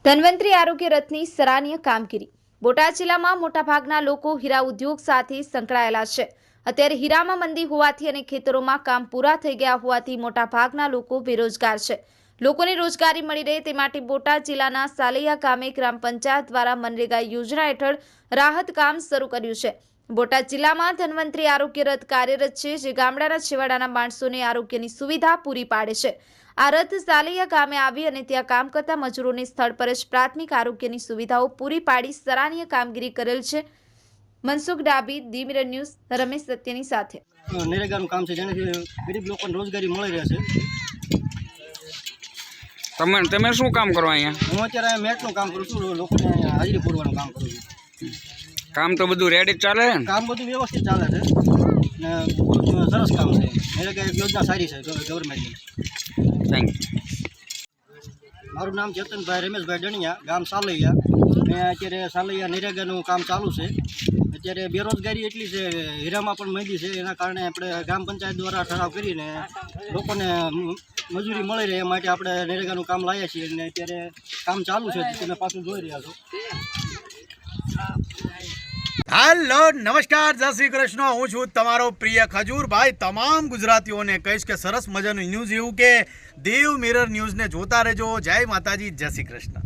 ધન્વંતરી આરોગ્ય રથની સરાહનીય કામગીરી। બોટાદ જિલ્લામાં મોટાભાગના લોકો હીરા ઉદ્યોગ સાથે સંકળાયેલા છે। અત્યારે હીરામાં મંદી હોવાથી અને ખેતરોમાં કામ પૂરા થઈ ગયા હોવાથી મોટાભાગના લોકો બેરોજગાર છે। લોકોને રોજગારી મળી રહે તે માટે બોટાદ જિલ્લાના સાલૈયા ગામે ગ્રામ પંચાયત દ્વારા મનરેગા યોજના હેઠળ રાહત કામ શરૂ કર્યું છે। બોટાદ જિલ્લામાં ધન્વંતરી આરોગ્ય રથ કાર્યરત છે, જે ગામડાના છેવાડાના માણસોને આરોગ્યની સુવિધા પૂરી પાડે છે। આ રથ સાલૈયા ગામે આવી અને ત્યાં કામ કરતા મજૂરોને સ્થળ પર જ પ્રાથમિક આરોગ્યની સુવિધાઓ પૂરી પાડી સરાહનીય કામગીરી કરેલ છે। મનસુખ ડાબી, ધી મિરર ન્યૂઝ, રમેશ સત્યની સાથે। નરેગાનું કામ છે, જેનાથી ગરીબ લોકોને રોજગારી મળી રહે છે। તમે શું કામ કરો અહીંયા? હું અત્યારે મેટનું કામ કરું છું, લોકોને હાજરી પૂરવાનું કામ કરું છું। કામ તો બધું રેડી ચાલે છે ને? કામ બધું વ્યવસ્થિત ચાલે છે ને સરસ કામ છે। નરેગા એક યોજના સારી છે ગવર્મેન્ટની। Thank you. મારું નામ ચેતનભાઈ રમેશભાઈ ડણિયા, ગામ સાલૈયા। મેં અત્યારે સાલૈયા નરેગાનું કામ ચાલુ છે। અત્યારે બેરોજગારી એટલી છે, હીરામાં પણ મંદી છે, એના કારણે આપણે ગ્રામ પંચાયત દ્વારા ઠરાવ કરીને લોકોને મજૂરી મળી રહે એ માટે આપણે નરેગાનું કામ લાવ્યા છીએ અને અત્યારે કામ ચાલુ છે, તમે પાછું જોઈ રહ્યા છો। हेलो नमस्कार, जय श्री कृष्ण। हूँ छूँ तमारो प्रिय खजूर भाई। तमाम गुजरातीओं ने कहीश के सरस मजानु न्यूज एवं के देव मिरर न्यूज ने जोता रहेजो। जय माताजी, जय श्री कृष्ण।